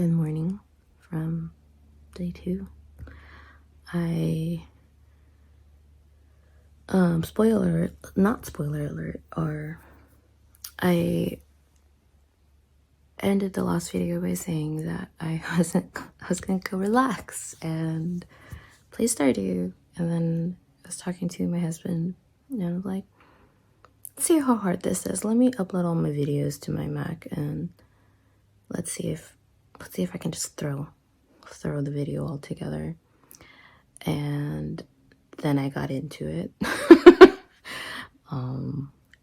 Good morning from day 2. Spoiler alert, I ended the last video by saying that I was gonna go relax and play Stardew, and then I was talking to my husband and I was like, let's see how hard this is. Let me upload all my videos to my Mac and let's see if I can just throw the video all together. And then I got into it.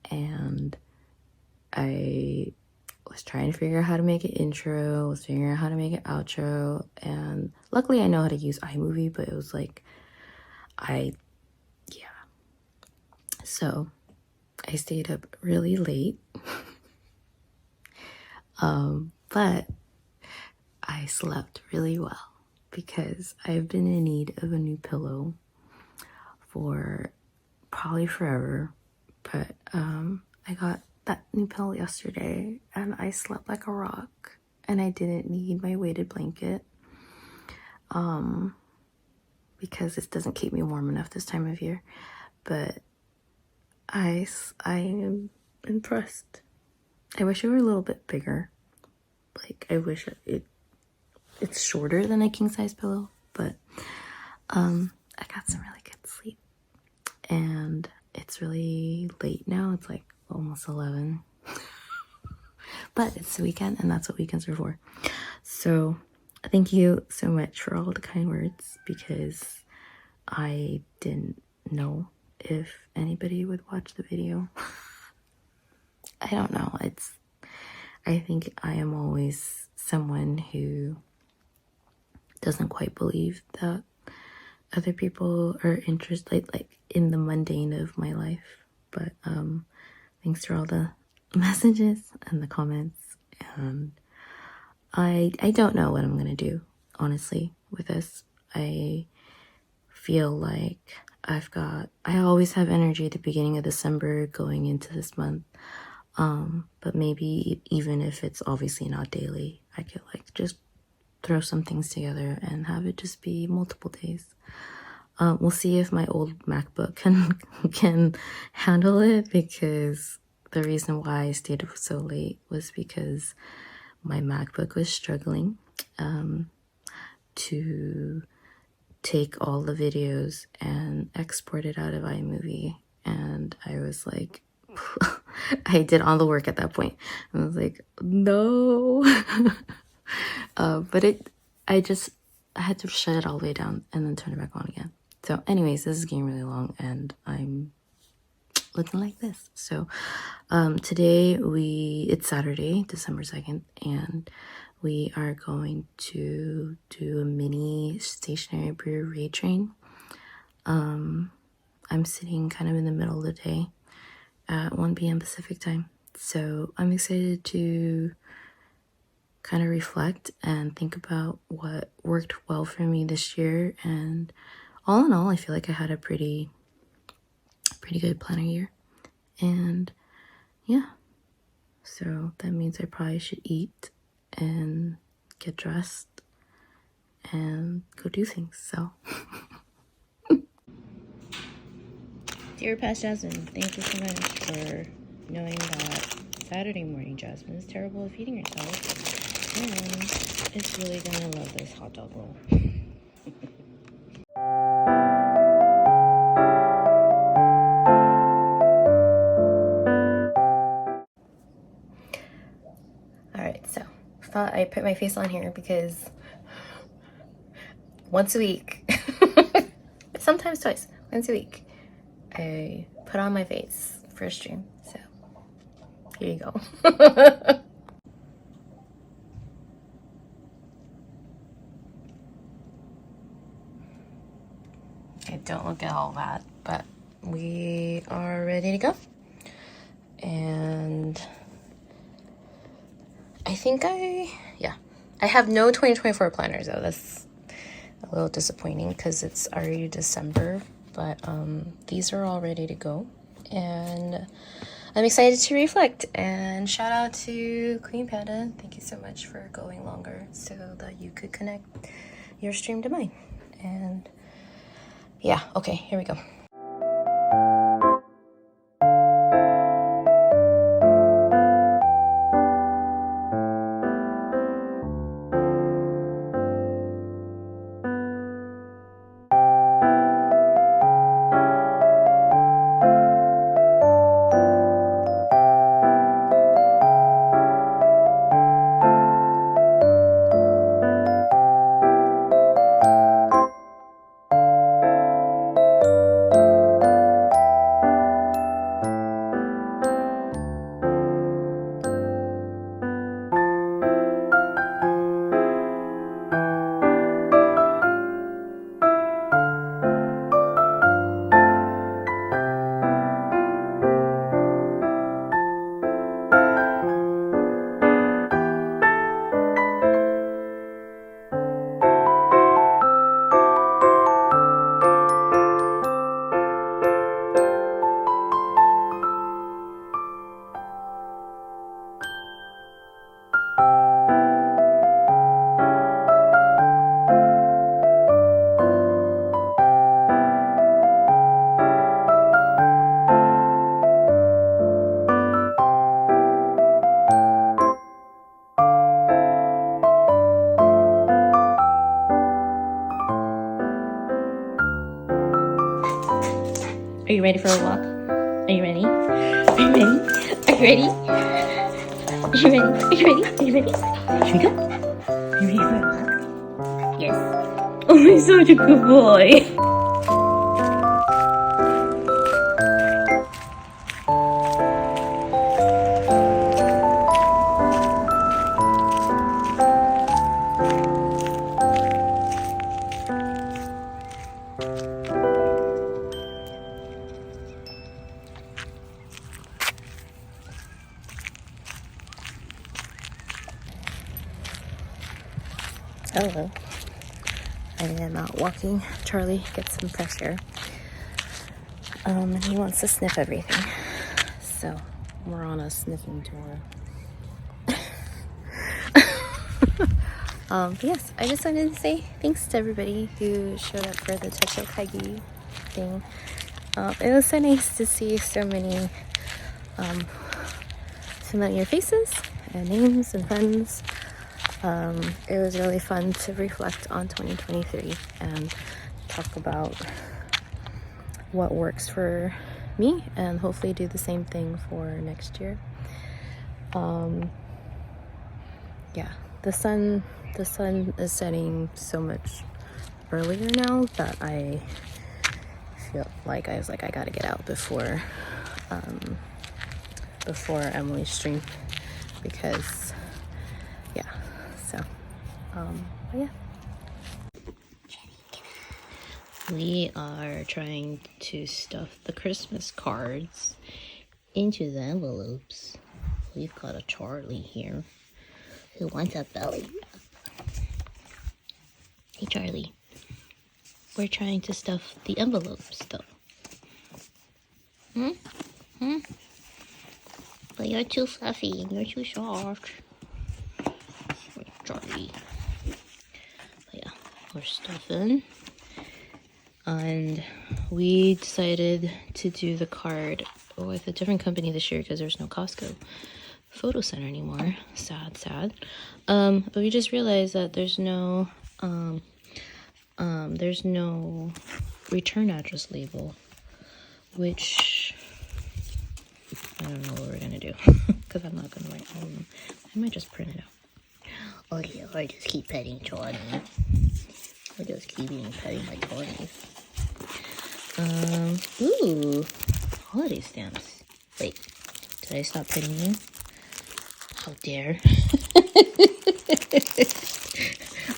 And I was trying to figure out how to make an intro, was figuring out how to make an outro, and luckily I know how to use iMovie, but it was like, so I stayed up really late. But I slept really well because I've been in need of a new pillow for probably forever. But I got that new pillow yesterday and I slept like a rock, and I didn't need my weighted blanket because it doesn't keep me warm enough this time of year. But I am impressed. I wish it were a little bit bigger. Like, I wish it's shorter than a king size pillow, but I got some really good sleep, and it's really late now. It's like almost 11, but it's the weekend, and that's what weekends are for. So thank you so much for all the kind words, because I didn't know if anybody would watch the video. I don't know. I think I am always someone who doesn't quite believe that other people are interested like in the mundane of my life. But thanks for all the messages and the comments. And I don't know what I'm gonna do, honestly, with this. I feel like I always have energy at the beginning of December going into this month. But maybe even if it's obviously not daily, I could like just throw some things together and have it just be multiple days. We'll see if my old MacBook can handle it, because the reason why I stayed up so late was because my MacBook was struggling to take all the videos and export it out of iMovie. And I was like, I did all the work at that point. I was like, no. But I had to shut it all the way down and then turn it back on again. So anyways, this is getting really long and I'm looking like this. So today it's Saturday, December 2nd, and we are going to do a mini stationary brew raid train. I'm sitting kind of in the middle of the day at 1 p.m. Pacific time. So I'm excited to kind of reflect and think about what worked well for me this year. And all in all, I feel like I had a pretty good planner year. And yeah, so that means I probably should eat and get dressed and go do things. So dear past Jasmine, thank you so much for knowing that Saturday morning Jasmine is terrible at feeding herself and is really gonna love this hot dog roll. Alright, so I thought I'd put my face on here because once a week, sometimes twice, once a week, I put on my face for a stream. So here you go. I don't look at all that, but we are ready to go. And I think I have no 2024 planners though. That's a little disappointing because it's already December, but these are all ready to go. And I'm excited to reflect. And shout out to Queen Panda. Thank you so much for going longer so that you could connect your stream to mine. And yeah, okay, here we go. Are you ready for a walk? Are you ready? Are you ready? Are you ready? Are you ready? Are you ready? Are you ready? Here we go. Are you ready for a walk? Yes. Oh, he's such a good boy. Hello. I am out walking. Charlie gets some fresh air. And he wants to sniff everything. So we're on a sniffing tour. But yes, I just wanted to say thanks to everybody who showed up for the Techo Kaigi thing. It was so nice to see so many familiar faces and names and friends. It was really fun to reflect on 2023 and talk about what works for me and hopefully do the same thing for next year. Yeah, the sun is setting so much earlier now that I feel like I gotta get out before Emily's stream, because yeah, so but yeah. We are trying to stuff the Christmas cards into the envelopes. We've got a Charlie here who wants a belly rub. Hey Charlie, we're trying to stuff the envelopes though. But you're too fluffy and you're too soft. Charlie. But yeah, we're stuffing. And we decided to do the card with a different company this year because there's no Costco photo center anymore. Sad. But we just realized that there's no return address label, which I don't know what we're gonna do because I'm not gonna write all of them. I might just print it out. Oh yeah, or just keep petting Charlie. Or just keep petting my Charlie. Ooh, holiday stamps. Wait, did I stop petting you? How dare.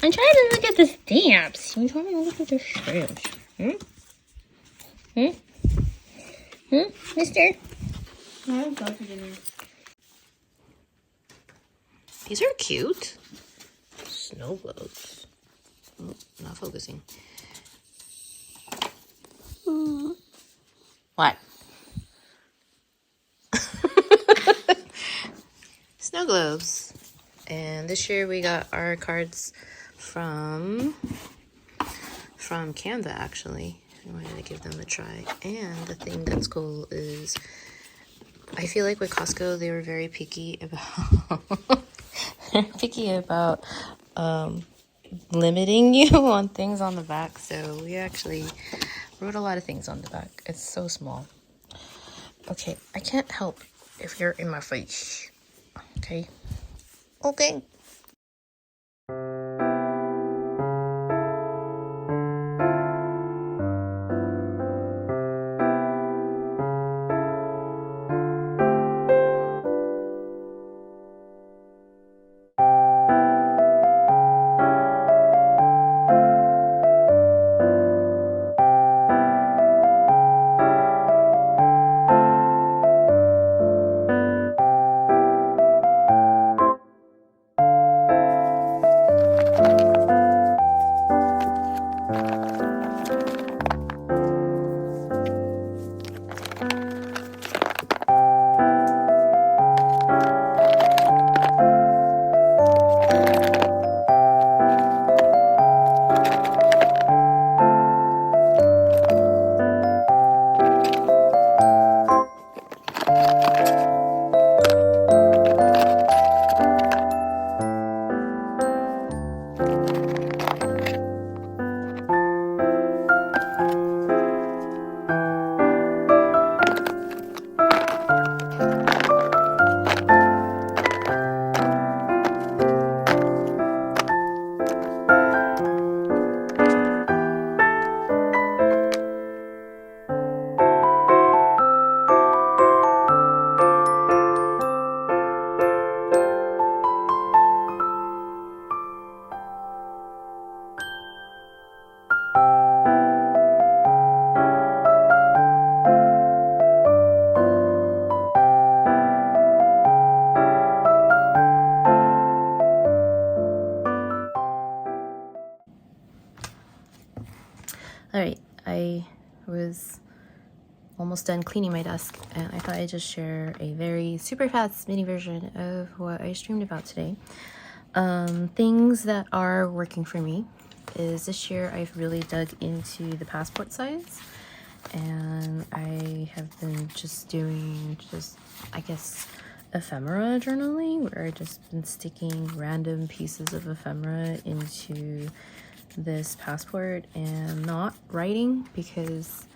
I'm trying to look at the stamps. I'm trying to look at the stamps. Mister? These are cute. Snow globes. Oh, not focusing. What? globes. And this year we got our cards from Canva, actually. I wanted to give them a try. And the thing that's cool is I feel like with Costco they were very picky about limiting you on things on the back. So we actually wrote a lot of things on the back. It's so small. Okay, I can't help if you're in my face. Okay. Okay. Alright, I was almost done cleaning my desk and I thought I'd just share a very super fast mini version of what I streamed about today. Things that are working for me is this year I've really dug into the passport size, and I have been just doing I guess ephemera journaling, where I've just been sticking random pieces of ephemera into this passport and not writing because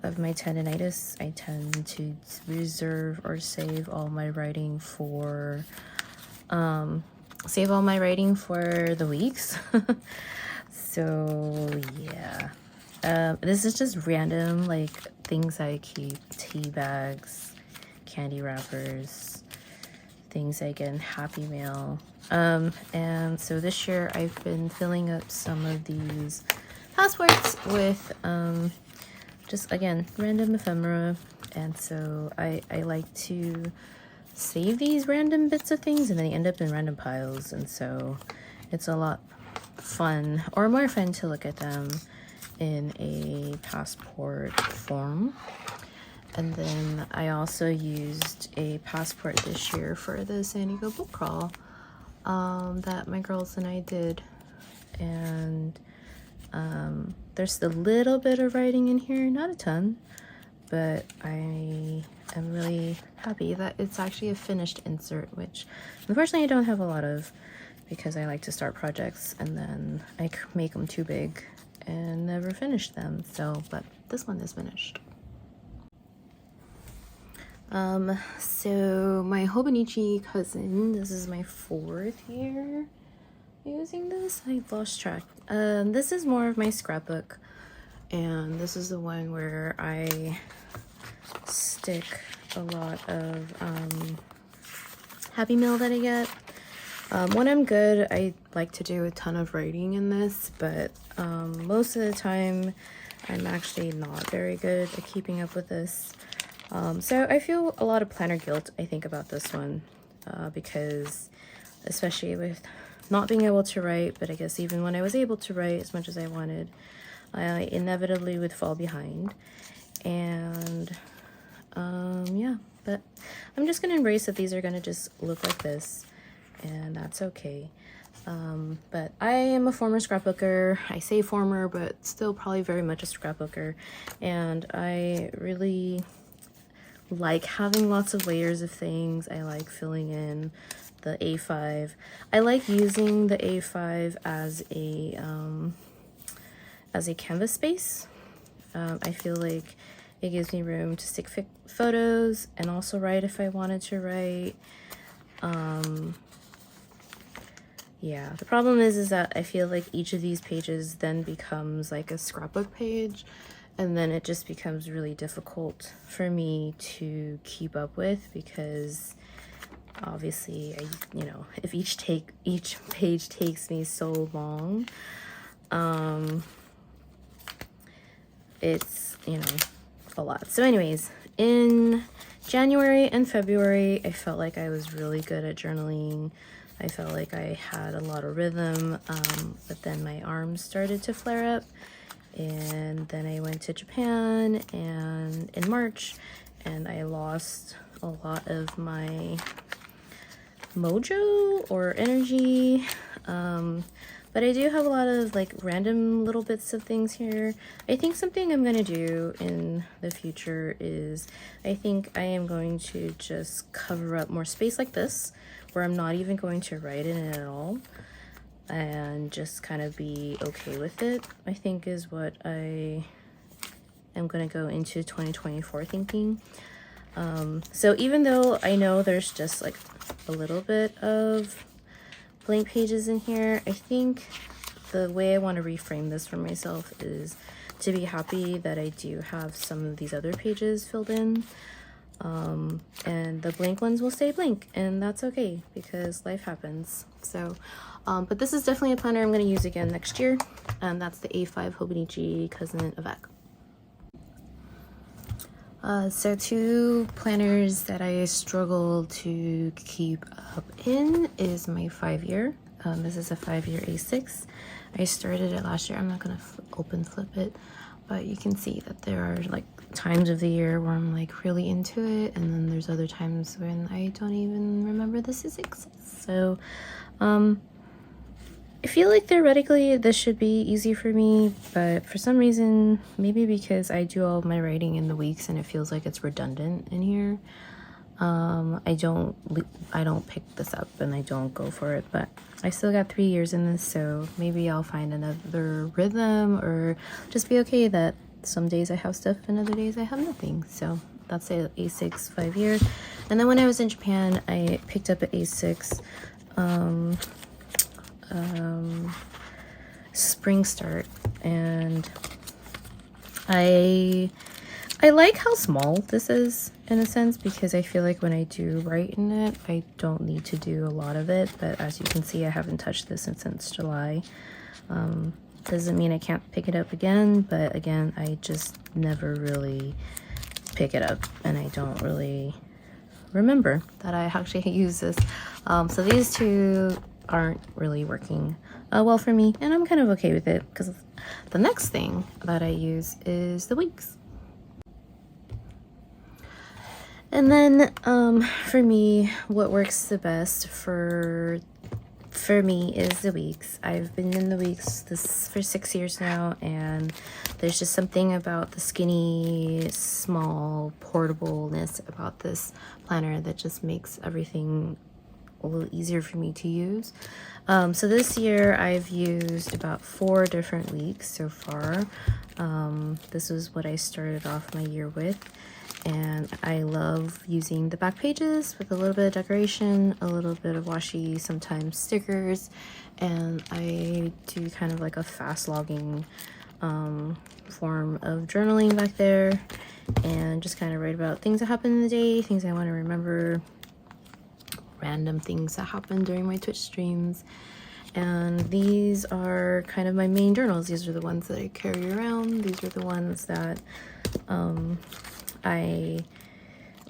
of my tendinitis. I tend to reserve or save all my writing for the weeks. So yeah, this is just random like things I keep: tea bags, candy wrappers, things I get in Happy Mail. And so this year I've been filling up some of these passports with just again random ephemera, and so I like to save these random bits of things and then they end up in random piles, and so it's a lot fun, or more fun, to look at them in a passport form. And then I also used a passport this year for the San Diego book crawl that my girls and I did, and there's a little bit of writing in here, not a ton, but I am really happy that it's actually a finished insert, which unfortunately I don't have a lot of because I like to start projects and then I make them too big and never finish them. So, but this one is finished. So my Hobonichi cousin, this is my 4th year using this. I lost track. This is more of my scrapbook, and this is the one where I stick a lot of Happy Meal that I get. When I'm good, I like to do a ton of writing in this, but most of the time I'm actually not very good at keeping up with this. So I feel a lot of planner guilt, I think, about this one, because especially with not being able to write, but I guess even when I was able to write as much as I wanted, I inevitably would fall behind. And yeah, but I'm just gonna embrace that these are gonna just look like this. and that's okay. But I am a former scrapbooker. I say former, but still probably very much a scrapbooker, and I really like having lots of layers of things. I like filling in the A5. I like using the A5 as a canvas space. I feel like it gives me room to stick photos and also write if I wanted to write. Yeah, the problem is that I feel like each of these pages then becomes like a scrapbook page, and then it just becomes really difficult for me to keep up with, because obviously if each page takes me so long, it's a lot. So anyways, in January and February, I felt like I was really good at journaling. I felt like I had a lot of rhythm, but then my arms started to flare up, and then I went to Japan and in March, and I lost a lot of my mojo or energy. But I do have a lot of like random little bits of things here. I think something I'm gonna do in the future is I think I am going to just cover up more space like this, where I'm not even going to write in it at all, and just kind of be okay with it, I think is what I am gonna go into 2024 thinking. So even though I know there's just like a little bit of blank pages in here, I think the way I want to reframe this for myself is to be happy that I do have some of these other pages filled in, and the blank ones will stay blank, and that's okay because life happens. So but this is definitely a planner I'm going to use again next year, and that's the A5 Hobonichi Cousin of Ek. So two planners that I struggle to keep up in is my 5-year. This is a 5-year A6. I started it last year. I'm not gonna open flip it, but you can see that there are like times of the year where I'm like really into it, and then there's other times when I don't even remember this exists. So I feel like theoretically this should be easy for me, but for some reason, maybe because I do all of my writing in the weeks and it feels like it's redundant in here, I don't pick this up and I don't go for it. But I still got 3 years in this, so maybe I'll find another rhythm, or just be okay that some days I have stuff and other days I have nothing. So that's a A6 5-year. And then when I was in Japan, I picked up an A6 spring start, and I like how small this is in a sense, because I feel like when I do write in it, I don't need to do a lot of it. But as you can see, I haven't touched this since July. Doesn't mean I can't pick it up again, but again, I just never really pick it up, and I don't really remember that I actually use this. So these two aren't really working well for me, and I'm kind of okay with it, because the next thing that I use is the weeks. And then for me, what works the best for me is the weeks. I've been in the weeks for 6 years now, and there's just something about the skinny, small portableness about this planner that just makes everything a little easier for me to use. So this year I've used about 4 different weeks so far. This is what I started off my year with, and I love using the back pages with a little bit of decoration, a little bit of washi, sometimes stickers, and I do kind of like a fast logging form of journaling back there, and just kind of write about things that happen in the day, things I want to remember, random things that happen during my Twitch streams. And these are kind of my main journals. These are the ones that I carry around. These are the ones that I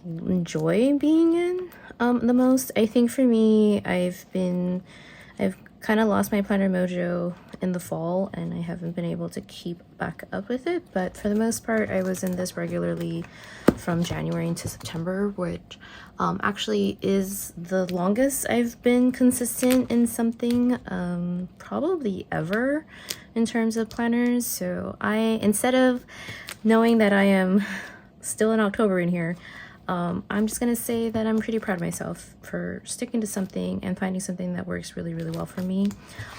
enjoy being in the most. I think for me, I've kind of lost my planner mojo in the fall, and I haven't been able to keep back up with it, but for the most part I was in this regularly from January into September, which actually is the longest I've been consistent in something probably ever in terms of planners. So instead of knowing that I am still in October in here, I'm just gonna say that I'm pretty proud of myself for sticking to something and finding something that works really, really well for me.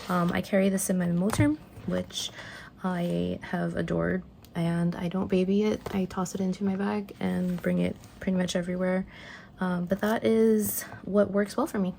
I carry this in my memo term, which I have adored, and I don't baby it. I toss it into my bag and bring it pretty much everywhere. But that is what works well for me.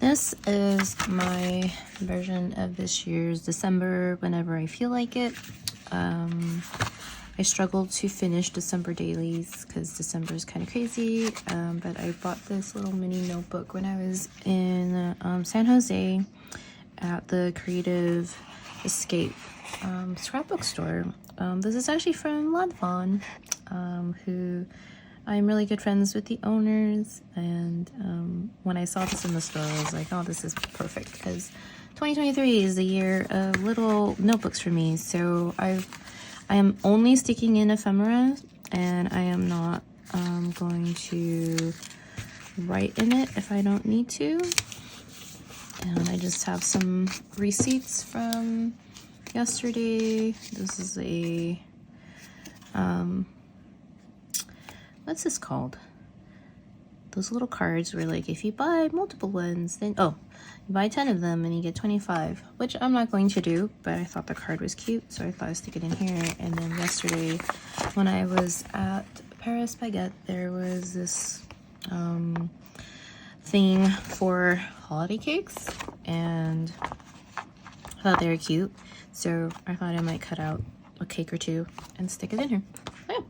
This is my version of this year's December whenever I feel like it. I struggled to finish December dailies because December is kind of crazy, but I bought this little mini notebook when I was in San Jose at the Creative Escape scrapbook store. This is actually from Ladvon, who I'm really good friends with the owners, and when I saw this in the store, I was like, oh, this is perfect, because 2023 is the year of little notebooks for me. So I am only sticking in ephemera, and I am not going to write in it if I don't need to. And I just have some receipts from yesterday. This is a what's this called? Those little cards where, like, if you buy multiple ones, then you buy 10 of them and you get 25, which I'm not going to do, but I thought the card was cute, so I thought I'd stick it in here. And then yesterday when I was at Paris Baguette, there was this thing for holiday cakes, and I thought they were cute, so I thought I might cut out a cake or two and stick it in here. So, yeah.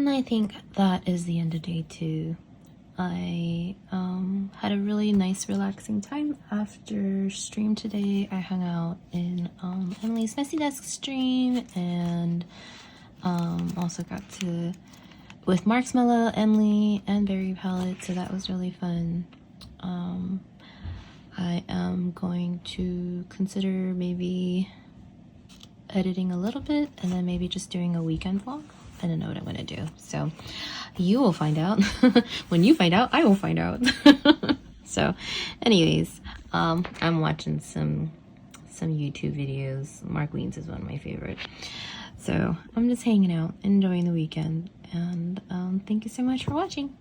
And I think that is the end of day 2. I had a really nice relaxing time after stream today. I hung out in Emily's Messy Desk stream, and also got to with Marshmallow, Emily, and Berry Palette, so that was really fun. I am going to consider maybe editing a little bit and then maybe just doing a weekend vlog. I don't know what I'm gonna do, so you will find out. When you find out, I will find out. So anyways, I'm watching some YouTube videos. Mark Wiens is one of my favorite, so I'm just hanging out, enjoying the weekend, and thank you so much for watching.